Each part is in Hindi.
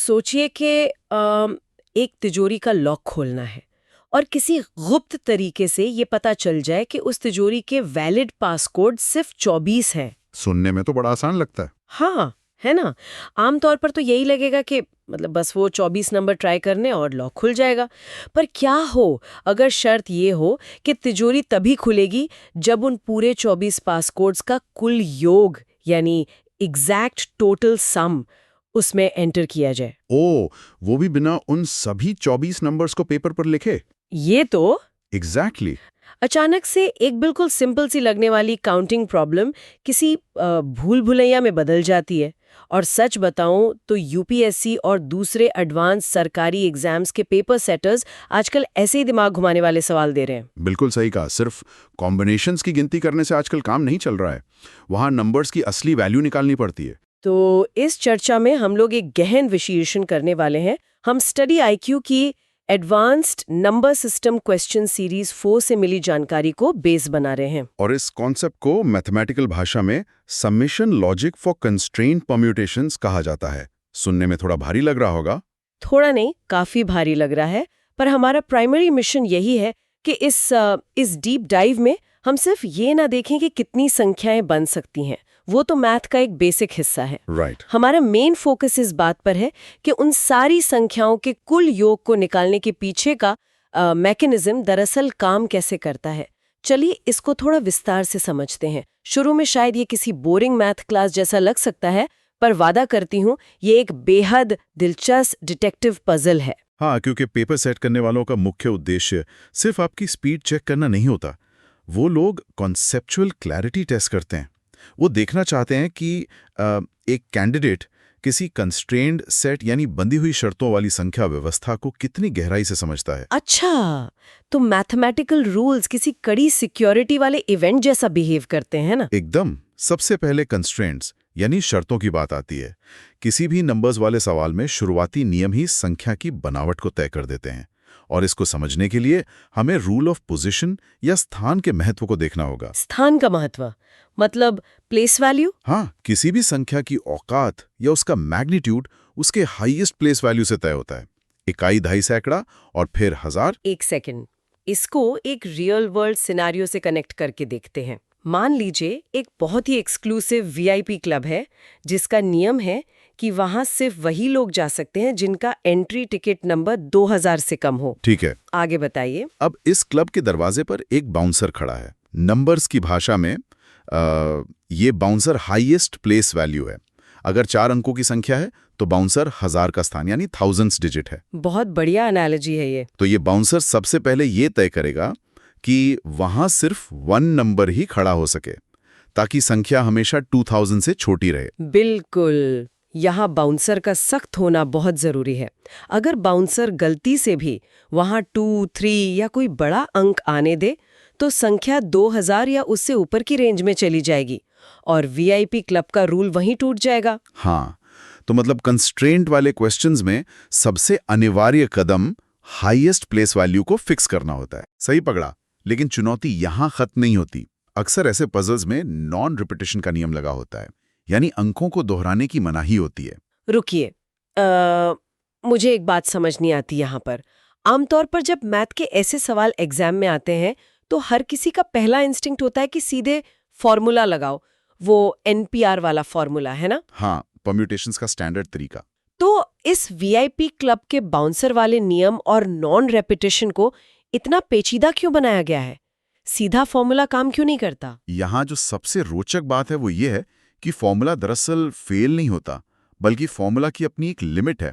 सोचिए कि एक तिजोरी का लॉक खोलना है और किसी गुप्त तरीके से ये पता चल जाए कि उस तिजोरी के वैलिड पासकोड सिर्फ 24 है। सुनने में तो बड़ा आसान लगता है। हाँ, है ना। आमतौर पर तो यही लगेगा कि मतलब बस वो 24 नंबर ट्राई करने और लॉक खुल जाएगा। पर क्या हो अगर शर्त ये हो कि तिजोरी तभी खुलेगी जब उन पूरे 24 पासकोड्स का कुल योग यानी एग्जैक्ट टोटल सम उसमें एंटर किया जाए। ओ, वो भी बिना उन सभी 24 नंबर्स को पेपर पर लिखे? ये तो एग्जैक्टली। अचानक से एक बिल्कुल सिंपल सी लगने वाली काउंटिंग प्रॉब्लम किसी भूल भुलैया में बदल जाती है। और सच बताऊं तो यूपीएससी और दूसरे एडवांस सरकारी एग्जाम्स के पेपर सेटर्स आजकल ऐसे ही दिमाग घुमाने वाले सवाल दे रहे हैं। बिल्कुल सही कहा। सिर्फ कॉम्बिनेशंस की गिनती करने से आजकल काम नहीं चल रहा है। वहाँ नंबर्स की असली वैल्यू निकालनी पड़ती है। तो इस चर्चा में हम लोग एक गहन विश्लेषण करने वाले हैं। हम स्टडी आईक्यू की advanced number system question series 4 से मिली जानकारी को बेस बना रहे हैं। और इस कॉन्सेप्ट को मैथमेटिकल भाषा में summation logic for constraint permutations कहा जाता है। सुनने में थोड़ा भारी लग रहा होगा। थोड़ा नहीं, काफी भारी लग रहा है। पर हमारा प्राइमरी मिशन यही है कि इस डीप डाइव में हम सिर्फ ये ना देखें कि कितनी संख्याएं बन सकती हैं, वो तो मैथ का एक बेसिक हिस्सा है। राइट। हमारा मेन फोकस इस बात पर है कि उन सारी संख्याओं के कुल योग को निकालने के पीछे का मैकेनिज्म दरअसल काम कैसे करता है। चलिए इसको थोड़ा विस्तार से समझते हैं। शुरू में शायद ये किसी बोरिंग मैथ क्लास जैसा लग सकता है, पर वादा करती हूँ ये एक बेहद दिलचस्प डिटेक्टिव पजल है। हाँ, क्योंकि पेपर सेट करने वालों का मुख्य उद्देश्य सिर्फ आपकी स्पीड चेक करना नहीं होता। वो लोग कॉन्सेप्चुअल क्लैरिटी टेस्ट करते हैं। वो देखना चाहते हैं कि एक कैंडिडेट किसी कंस्ट्रेंड सेट यानी बंधी हुई शर्तों वाली संख्या व्यवस्था को कितनी गहराई से समझता है। अच्छा, तो मैथमेटिकल रूल्स किसी कड़ी सिक्योरिटी वाले इवेंट जैसा बिहेव करते हैं ना? एकदम। सबसे पहले कंस्ट्रेंट्स यानी शर्तों की बात आती है। किसी भी नंबर्स वाले सवाल में शुरुआती नियम ही संख्या की बनावट को तय कर देते हैं। और इसको समझने के लिए हमें रूल ऑफ पोजीशन या स्थान के महत्व को देखना होगा। स्थान का महत्व मतलब प्लेस वैल्यू? हाँ, किसी भी संख्या की औकात या उसका मैग्नीट्यूड उसके हाईएस्ट प्लेस वैल्यू से तय होता है। इकाई, दहाई, सैकड़ा और फिर हजार। एक सेकंड, इसको एक रियल वर्ल्ड सिनेरियो से कनेक्ट करके देखते हैं। मान लीजिए एक बहुत ही एक्सक्लूसिव वीआईपी क्लब है जिसका नियम है कि वहां सिर्फ वही लोग जा सकते हैं जिनका एंट्री टिकट नंबर 2000 से कम हो। ठीक है, आगे बताइए। अब इस क्लब के दरवाजे पर एक बाउंसर खड़ा है। नंबर्स की भाषा में ये बाउंसर हाईएस्ट प्लेस वैल्यू है। अगर 4 अंकों की संख्या है तो बाउंसर 1000 का स्थान यानी थाउजेंड्स डिजिट है। बहुत बढ़िया एनालॉजी है ये। तो ये बाउंसर सबसे पहले ये तय करेगा कि वहां सिर्फ 1 नंबर ही खड़ा हो सके, ताकि संख्या हमेशा 2000 से छोटी रहे। बिल्कुल, यहाँ बाउंसर का सख्त होना बहुत जरूरी है। अगर बाउंसर गलती से भी वहां 2, 3 या कोई बड़ा अंक आने दे तो संख्या 2000 या उससे ऊपर की रेंज में चली जाएगी और वीआईपी क्लब का रूल वहीं टूट जाएगा। हाँ, तो मतलब कंस्ट्रेंट वाले क्वेश्चंस में सबसे अनिवार्य कदम हाईएस्ट प्लेस वैल्यू को फिक्स करना होता है। सही पकड़ा। लेकिन चुनौती यहाँ खत्म नहीं होती। अक्सर ऐसे पजल्स में नॉन रिपीटिशन का नियम लगा होता है, यानी अंकों को दोहराने की मनाही होती है। रुकिए, मुझे एक बात समझ नहीं आती यहाँ पर। आमतौर पर जब मैथ के ऐसे सवाल एग्जाम में आते हैं तो हर किसी का पहला इंस्टिंक्ट होता है कि सीधे फॉर्मूला लगाओ, वो एनपीआर वाला फॉर्मूला, है ना? हाँ, परम्यूटेशंस का स्टैंडर्ड तरीका। तो इस वीआईपी क्लब के बाउंसर वाले नियम और नॉन रेपिटेशन को इतना पेचीदा क्यों बनाया गया है? सीधा फॉर्मूला काम क्यों नहीं करता? यहाँ जो सबसे रोचक बात है वो ये है कि फॉर्मूला दरअसल फेल नहीं होता, बल्कि फॉर्मूला की अपनी एक लिमिट है।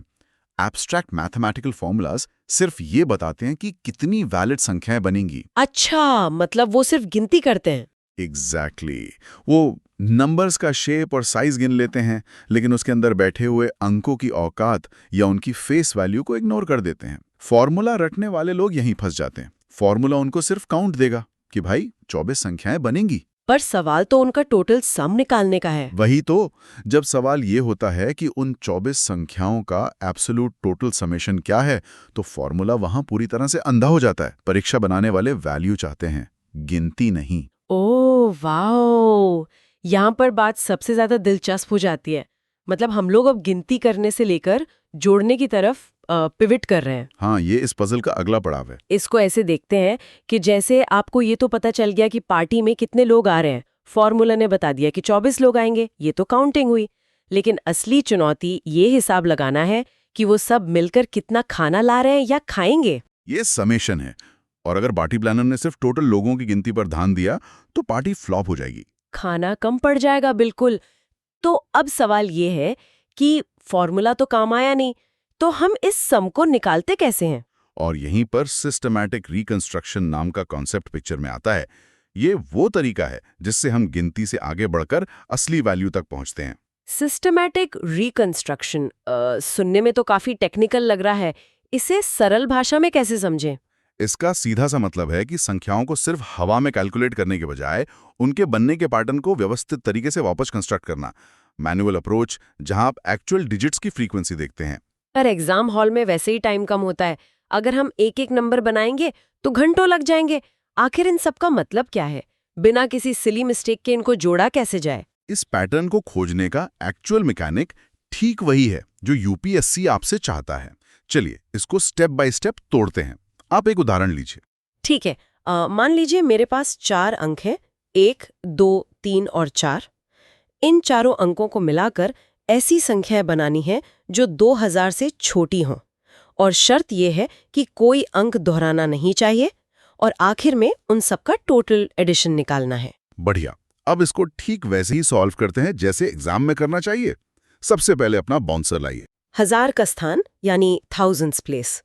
एब्स्ट्रैक्ट मैथमेटिकल फॉर्मूलाज सिर्फ ये बताते हैं कि कितनी वैलिड संख्याएं बनेंगी। अच्छा, मतलब वो सिर्फ गिनती करते हैं। एग्जैक्टली। वो नंबर्स का शेप और साइज गिन लेते हैं, लेकिन उसके अंदर बैठे हुए अंकों की औकात या उनकी फेस वैल्यू को इग्नोर कर देते हैं। फॉर्मूला रटने वाले लोग यहीं फंस जाते हैं। फॉर्मूला उनको सिर्फ काउंट देगा कि भाई 24 संख्याएं बनेंगी, पर सवाल तो उनका टोटल सम निकालने का है। वही तो। जब सवाल ये होता है कि उन 24 संख्याओं का एब्सोल्यूट टोटल समेशन क्या है, तो फॉर्मूला वहां पूरी तरह से अंधा हो जाता है। परीक्षा बनाने वाले वैल्यू चाहते हैं, गिनती नहीं। ओह वाओ, यहाँ पर बात सबसे ज्यादा दिलचस्प हो जाती है। मतलब हम लोग अब गिनती करने से लेकर जोड़ने की तरफ पिवट कर रहे हैं। हाँ, ये इस पजल का अगला पड़ाव है। इसको ऐसे देखते हैं कि जैसे आपको ये तो पता चल गया कि पार्टी में कितने लोग आ रहे हैं, फॉर्मूला ने बता दिया कि 24 लोग आएंगे, ये तो काउंटिंग हुई। लेकिन असली चुनौती ये हिसाब लगाना है कि वो सब मिलकर कितना खाना ला रहे हैं या खाएंगे। ये समेशन है, और अगर पार्टी प्लानर ने सिर्फ टोटल लोगों की गिनती पर ध्यान दिया तो पार्टी फ्लॉप हो जाएगी। खाना कम पड़ जाएगा, बिल्कुल। तो अब सवाल ये है कि फॉर्मूला तो काम आया नहीं, तो हम इस सम को निकालते कैसे हैं? और यहीं पर सिस्टमैटिक रिकंस्ट्रक्शन नाम का कॉन्सेप्ट पिक्चर में आता है। ये वो तरीका है जिससे हम गिनती से आगे बढ़कर असली वैल्यू तक पहुंचते हैं। सिस्टमैटिक रिकंस्ट्रक्शन सुनने में तो काफी टेक्निकल लग रहा है। इसे सरल भाषा में कैसे समझें? इसका सीधा सा मतलब है कि संख्याओं को सिर्फ हवा में कैलकुलेट करने के बजाय उनके बनने के पैटर्न को व्यवस्थित तरीके से वापस कंस्ट्रक्ट करना। मैनुअल अप्रोच, जहां आप एक्चुअल डिजिट्स की फ्रीक्वेंसी देखते हैं। पर एग्जाम हॉल में वैसे ही टाइम कम होता है। अगर हम एक एक नंबर बनाएंगे तो घंटों लग जाएंगे। आखिर इन सब का मतलब क्या है? बिना किसी सिली मिस्टेक के इनको जोड़ा कैसे जाए? इस पैटर्न को खोजने का एक्चुअल मैकेनिक ठीक वही है जो यूपीएससी आपसे चाहता है। चलिए इसको स्टेप बाय स्टेप तोड़ते हैं। आप एक उदाहरण लीजिए। ठीक है, मान लीजिए मेरे पास 4 अंक हैं, 1, 2, 3 और 4। इन चारों अंकों को मिलाकर ऐसी संख्याएं बनानी है जो 2000 से छोटी हों, और शर्त यह है कि कोई अंक दोहराना नहीं चाहिए, और आखिर में उन सबका टोटल एडिशन निकालना है। बढ़िया। अब इसको ठीक वैसे ही सॉल्व करते हैं जैसे एग्जाम में करना चाहिए। सबसे पहले अपना बाउंसर लाइए। 1000 का स्थान यानी थाउजेंड्स प्लेस।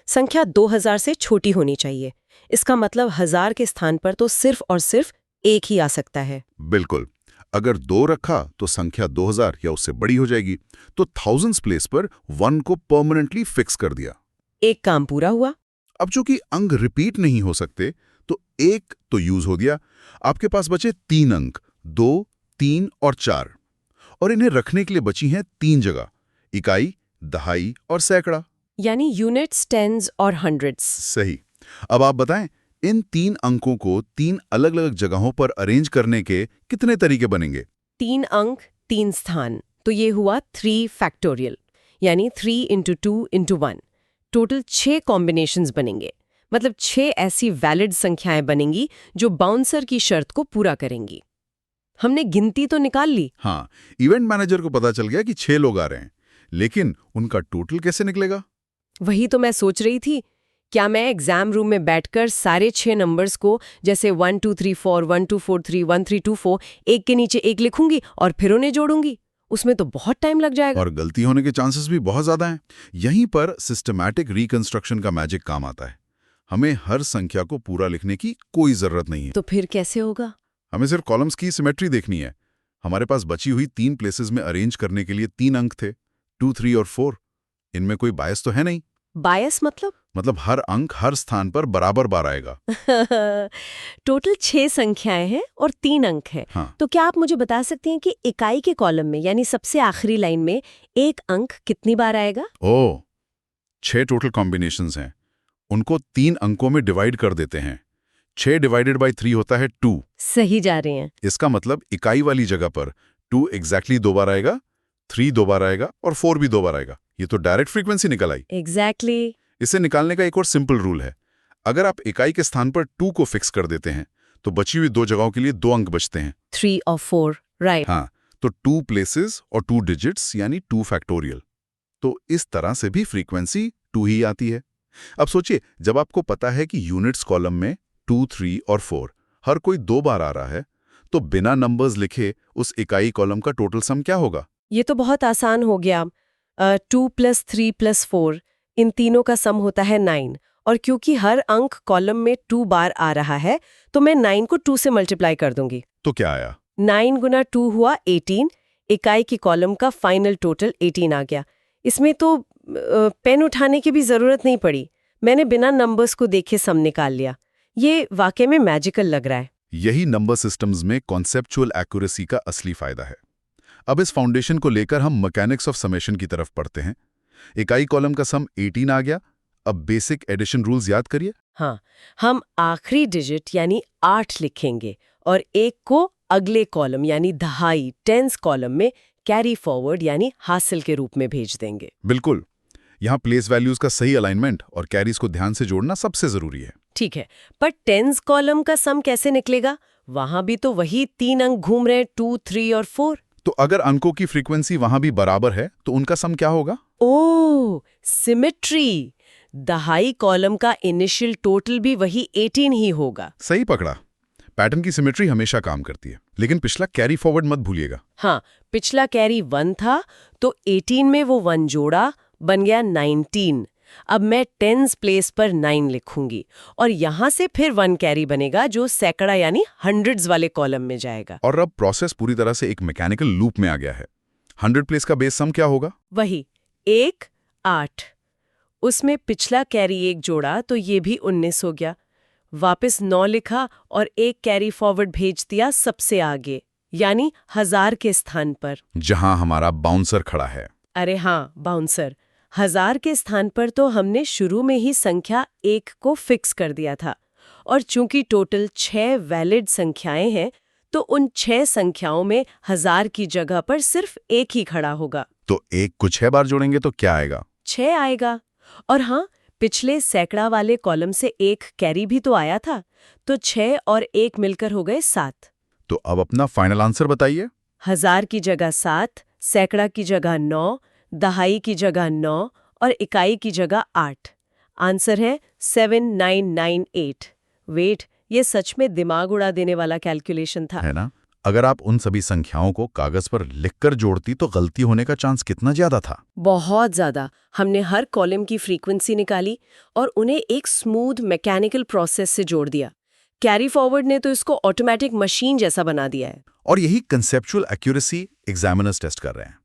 संख्या 2000 से छोटी होनी चाहिए। इसका मतलब 1000 के स्थान पर तो सिर्फ और सिर्फ 1 ही आ सकता है। बिल्कुल। अगर 2 रखा तो संख्या 2000 या उससे बड़ी हो जाएगी, तो थाउजेंड्स प्लेस पर 1 को परमानेंटली फिक्स कर दिया। एक काम पूरा हुआ। अब चूंकि अंक रिपीट नहीं हो सकते तो 1 तो यूज हो गया। आपके पास बचे 3 अंक, 2, 3 और 4, और इन्हें रखने के लिए बची हैं 3 जगह: इकाई, दहाई और सैकड़ा। यानी यूनिट्स, टेंस और हंड्रेड्स। सही। अब आप बताएं, इन 3 अंकों को 3 अलग-अलग जगहों पर अरेंज करने के कितने तरीके बनेंगे? 3 अंक, 3 स्थान, तो ये हुआ 3 फैक्टोरियल, यानी 3 × 2 × 1। टोटल 6 कॉम्बिनेशंस बनेंगे। मतलब 6 ऐसी वैलिड संख्याएं बनेंगी जो बाउंसर की शर्त को पूरा करेंगी। हमने गिनती तो निकाल ली। हाँ, इवेंट मैनेजर को पता चल गया कि 6 लोग आ रहे हैं, लेकिन उनका टोटल कैसे निकलेगा? वही तो मैं सोच रही थी। क्या मैं एग्जाम रूम में बैठकर सारे 6 नंबर्स को, जैसे 1 2 3 4, 1 2 4 3, 1 3 2 4, एक के नीचे एक लिखूंगी और फिर उन्हें जोड़ूंगी? उसमें तो बहुत टाइम लग जाएगा। और गलती होने के चांसेस भी बहुत ज्यादा हैं। यहीं पर सिस्टमैटिक रिकंस्ट्रक्शन का मैजिक काम आता है। हमें हर संख्या को पूरा लिखने की कोई जरूरत नहीं है। तो फिर कैसे होगा? हमें सिर्फ कॉलम्स की सिमेट्री देखनी है। हमारे पास बची हुई 3 प्लेसेस में अरेंज करने के लिए 3 अंक थे, 2, 3 और 4। इनमें कोई बायस तो है नहीं। बायस मतलब हर अंक हर स्थान पर बराबर बार आएगा। टोटल 6 संख्याएं हैं और 3 अंक हैं। हाँ। तो क्या आप मुझे बता सकते हैं कि इकाई के कॉलम में, यानी सबसे आखिरी लाइन में, एक अंक कितनी बार आएगा? 6 टोटल कॉम्बिनेशंस हैं। उनको 3 अंकों में डिवाइड कर देते हैं। 6 डिवाइडेड बाई 3 होता है 2। सही जा रहे हैं। इसका मतलब इकाई वाली जगह पर 2 एग्जैक्टली 2 बार आएगा, 3 2 बार आएगा और 4 भी 2 बार आएगा। ये तो डायरेक्ट फ्रीक्वेंसी निकल आई। एग्जैक्टली। इसे निकालने का एक और सिंपल रूल है। अगर आप इकाई के स्थान पर 2 को फिक्स कर देते हैं तो बची हुई 2 जगहों के लिए 2 अंक बचते हैं, 3 और 4, राइट। हाँ, तो 2 प्लेसेस और 2 डिजिट्स यानी 2 फैक्टोरियल। तो इस तरह से भी फ्रीक्वेंसी 2 ही आती है। अब सोचिए, जब आपको पता है कि यूनिट्स कॉलम में 2, 3 और 4 हर कोई 2 बार आ रहा है, तो बिना नंबर्स लिखे उस इकाई कॉलम का टोटल सम क्या होगा? ये तो बहुत आसान हो गया। 2 + 3 + 4, इन तीनों का सम होता है 9। और क्योंकि हर अंक कॉलम में 2 बार आ रहा है, तो मैं 9 को 2 से मल्टीप्लाई कर दूंगी। तो क्या आया? 9 × 2 हुआ 18। इकाई की कॉलम का फाइनल टोटल 18 आ गया। इसमें तो पेन उठाने की भी जरूरत नहीं पड़ी। मैंने बिना नंबर्स को देखे सम निकाल लिया। ये वाकई में मैजिकल लग रहा है। यही नंबर सिस्टम्स में कॉन्सेप्चुअल एक्यूरेसी का असली फायदा है। अब इस फाउंडेशन को लेकर हम मैकेनिक्स ऑफ समेशन की तरफ पढ़ते हैं। इकाई कॉलम का सम 18 आ गया। अब बेसिक एडिशन रूल्स याद करिए। हाँ, हम आखिरी डिजिट यानी 8 लिखेंगे और 1 को अगले कॉलम यानी दहाई, टेंस कॉलम में कैरी फॉरवर्ड यानी हासिल के रूप में भेज देंगे। बिल्कुल। यहाँ प्लेस वैल्यूज का सही अलाइनमेंट और कैरीज को ध्यान से जोड़ना सबसे जरूरी है। ठीक है, पर टेंस कॉलम का सम कैसे निकलेगा? वहां भी तो वही 3 अंक घूम रहे हैं, 2, 3 और 4। तो अगर अंकों की फ्रीक्वेंसी वहां भी बराबर है तो उनका सम क्या होगा? ओह, सिमेट्री। दहाई कॉलम का इनिशियल टोटल भी वही 18 ही होगा। सही पकड़ा। पैटर्न की सिमेट्री हमेशा काम करती है, लेकिन पिछला कैरी फॉरवर्ड मत भूलिएगा। हाँ, पिछला कैरी 1 था तो 18 में वो 1 जोड़ा, बन गया 19। अब मैं टेंस प्लेस पर 9 लिखूंगी और यहां से फिर 1 कैरी बनेगा जो सैकड़ा यानी हंड्रेड्स वाले कॉलम में जाएगा। और अब प्रोसेस पूरी तरह से एक मैकेनिकल लूप में आ गया है। 100 प्लेस का बेस सम क्या होगा? वही 1, 8। उसमें पिछला कैरी 1 जोड़ा तो ये भी 19 हो गया। वापस 9 लिखा और 1 कैरी फॉरवर्ड भेज दिया सबसे आगे, यानी 1000 के स्थान पर, जहां हमारा बाउंसर खड़ा है। अरे हाँ, बाउंसर। 1000 के स्थान पर तो हमने शुरू में ही संख्या 1 को फिक्स कर दिया था, और चूंकि टोटल 6 वैलिड संख्याएं हैं तो उन 6 संख्याओं में 1000 की जगह पर सिर्फ 1 ही खड़ा होगा। तो 1 को 6 बार जोड़ेंगे तो क्या आएगा? 6 आएगा। और हाँ, पिछले सैकड़ा वाले कॉलम से 1 कैरी भी तो आया था, तो 6 और 1 मिलकर हो गए 7। तो अब अपना फाइनल आंसर बताइए। 1000 की जगह 7, सैकड़ा की जगह 9, दहाई की जगह 9 और इकाई की जगह 8। आंसर है 7998। वेट, ये सच में दिमाग उड़ा देने वाला कैलकुलेशन था, है ना? अगर आप उन सभी संख्याओं को कागज पर लिखकर जोड़ती तो गलती होने का चांस कितना ज्यादा था? बहुत ज्यादा। हमने हर कॉलम की फ्रीक्वेंसी निकाली और उन्हें एक स्मूथ मैकेनिकल प्रोसेस से जोड़ दिया। कैरी फॉरवर्ड ने तो इसको ऑटोमेटिक मशीन जैसा बना दिया है। और यही कंसेप्चुअल एक्यूरेसी एग्जामिनर्स टेस्ट कर रहे हैं।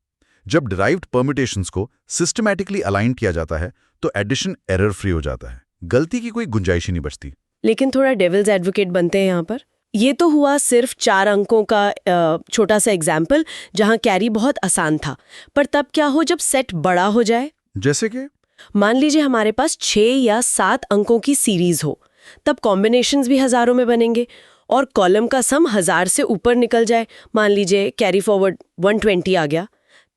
जब डिराइव्ड परम्यूटेशंस को सिस्टमैटिकली अलाइन किया जाता है तो एडिशन एरर फ्री हो जाता है, गलती की कोई गुंजाइश ही नहीं बचती। लेकिन थोड़ा डेविल्स एडवोकेट बनते हैं यहाँ पर। ये तो हुआ सिर्फ 4 अंकों का छोटा सा एग्जाम्पल जहाँ कैरी बहुत आसान था, पर तब क्या हो जब सेट बड़ा हो जाए? जैसे कि मान लीजिए हमारे पास 6 या 7 अंकों की सीरीज हो, तब कॉम्बिनेशंस भी हजारों में बनेंगे और कॉलम का सम 1000 से ऊपर निकल जाए। मान लीजिए कैरी फॉरवर्ड 120 आ गया,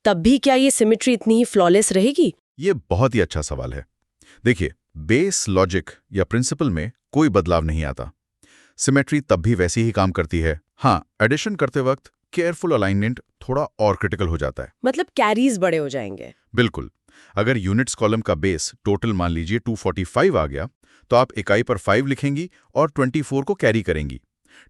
तब भी क्या ये सिमेट्री इतनी ही फ्लॉलेस रहेगी? ये बहुत ही अच्छा सवाल है। देखिए, बेस लॉजिक या प्रिंसिपल में कोई बदलाव नहीं आता। सिमेट्री तब भी वैसी ही काम करती है। हाँ, एडिशन करते वक्त केयरफुल अलाइनमेंट थोड़ा और क्रिटिकल हो जाता है। मतलब कैरीज बड़े हो जाएंगे। बिल्कुल। अगर यूनिट्स कॉलम का बेस टोटल मान लीजिए 245 आ गया तो आप इकाई पर 5 लिखेंगी और 24 को कैरी करेंगी।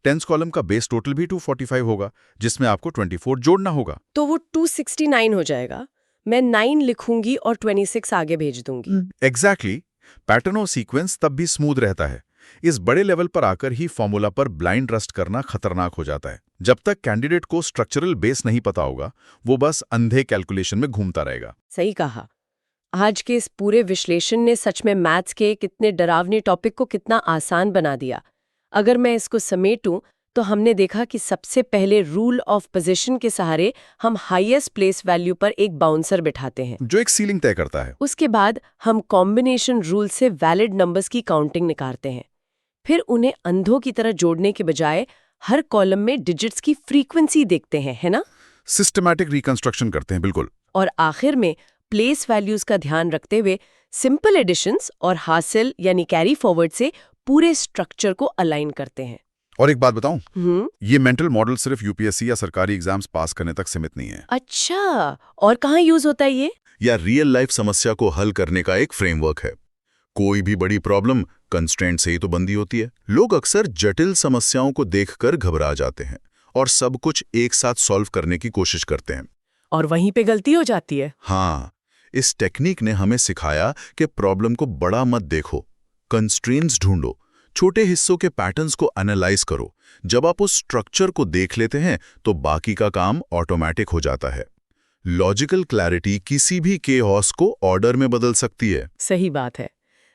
टेंस कॉलम का बेस टोटल भी 245 होगा, जिसमें आपको 24 जोड़ना होगा। तो वो 269 हो जाएगा। मैं 9 लिखूंगी और 26 आगे भेज दूंगी। एग्जैक्टली। पैटर्न और सीक्वेंस तब भी स्मूथ रहता है। इस बड़े लेवल पर आकर ही फॉर्मूला पर ब्लाइंड ट्रस्ट करना खतरनाक हो जाता है। जब तक कैंडिडेट को स्ट्रक्चरल बेस नहीं पता होगा, वो बस अंधे कैलकुलेशन में घूमता रहेगा। सही कहा। आज के इस पूरे विश्लेषण ने सच में मैथ्स के कितने डरावने टॉपिक को कितना आसान बना दिया। अगर मैं इसको समेटूं तो हमने देखा कि सबसे पहले रूल ऑफ पोजीशन के सहारे हम हाईएस्ट प्लेस वैल्यू पर एक बाउंसर बिठाते हैं, जो एक सीलिंग तय करता है। उसके बाद हम कॉम्बिनेशन रूल से वैलिड नंबर्स की काउंटिंग निकालते हैं, फिर उन्हें अंधों की तरह जोड़ने के बजाय हर कॉलम में डिजिट्स की फ्रीक्वेंसी देखते हैं, है ना? सिस्टमैटिक रिकंस्ट्रक्शन करते हैं। बिल्कुल। और आखिर में प्लेस वैल्यूज का ध्यान रखते हुए सिंपल एडिशंस और हासिल यानी कैरी फॉरवर्ड से पूरे स्ट्रक्चर को अलाइन करते हैं। और एक बात बताऊं, ये मेंटल मॉडल सिर्फ यूपीएससी या सरकारी एग्जाम्स पास करने तक सीमित नहीं है। अच्छा, और कहाँ यूज होता है ये? या रियल लाइफ समस्या को हल करने का एक फ्रेमवर्क है। कोई भी बड़ी प्रॉब्लम कंस्ट्रेंट से ही तो बंदी होती है। लोग अक्सर जटिल समस्याओं को देखकर घबरा जाते हैं और सब कुछ एक साथ सॉल्व करने की कोशिश करते हैं, और वहीं पे गलती हो जाती है। हाँ, इस टेक्निक ने हमें सिखाया कि प्रॉब्लम को बड़ा मत देखो, कंस्ट्रेंट्स ढूंढो, छोटे हिस्सों के पैटर्न्स को एनालाइज करो। जब आप उस स्ट्रक्चर को देख लेते हैं तो बाकी का काम ऑटोमेटिक हो जाता है। लॉजिकल क्लैरिटी किसी भी केओस को ऑर्डर में बदल सकती है। सही बात है।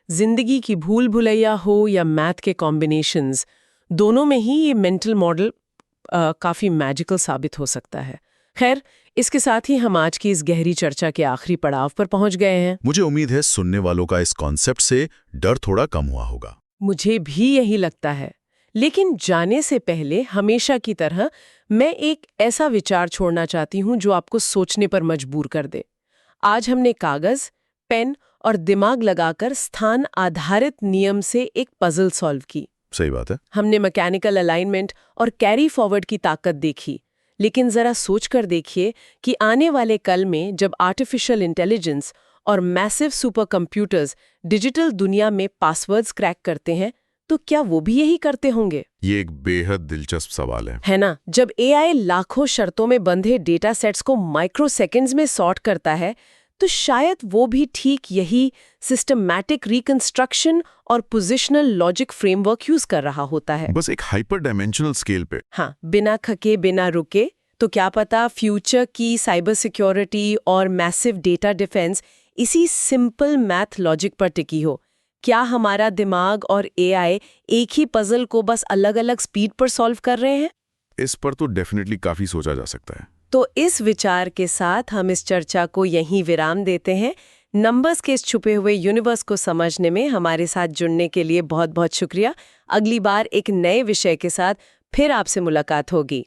जिंदगी की भूल भुलैया हो या मैथ के कॉम्बिनेशंस, दोनों में ही ये मेंटल मॉडल काफी मैजिकल साबित हो सकता है। खैर, इसके साथ ही हम आज की इस गहरी चर्चा के आखिरी पड़ाव पर पहुंच गए हैं। मुझे उम्मीद है सुनने वालों का इस कॉन्सेप्ट से डर थोड़ा कम हुआ होगा। मुझे भी यही लगता है। लेकिन जाने से पहले हमेशा की तरह मैं एक ऐसा विचार छोड़ना चाहती हूं जो आपको सोचने पर मजबूर कर दे। आज हमने कागज, पेन और दिमाग लगाकर स्थान आधारित नियम से एक पजल सॉल्व की। सही बात है। हमने मैकेनिकल अलाइनमेंट और कैरी फॉरवर्ड की ताकत देखी, लेकिन जरा सोचकर देखिए कि आने वाले कल में जब आर्टिफिशियल इंटेलिजेंस और मैसिव सुपर कंप्यूटर्स डिजिटल दुनिया में पासवर्ड्स क्रैक करते हैं, तो क्या वो भी यही करते होंगे? ये एक बेहद दिलचस्प सवाल है ना? जब एआई लाखों शर्तों में बंधे डेटा सेट्स को माइक्रो सेकेंड्स में सॉर्ट करता है, तो शायद वो भी ठीक यही सिस्टमैटिक रिकंस्ट्रक्शन और पोजिशनल लॉजिक फ्रेमवर्क यूज कर रहा होता है। बस एक हाइपर डायमेंशनल स्केल पे। हाँ, बिना खके बिना रुके। तो क्या पता फ्यूचर की साइबर सिक्योरिटी और मैसिव डेटा डिफेंस इसी सिंपल मैथ लॉजिक पर टिकी हो। क्या हमारा दिमाग और एआई एक ही पजल को बस अलग-अलग स्पीड पर सॉल्व कर रहे हैं? इस पर तो डेफिनेटली काफी सोचा जा सकता है। तो इस विचार के साथ हम इस चर्चा को यहीं विराम देते हैं। नंबर्स के इस छुपे हुए यूनिवर्स को समझने में हमारे साथ जुड़ने के लिए बहुत-बहुत शुक्रिया। अगली बार एक नए विषय के साथ फिर आपसे मुलाकात होगी।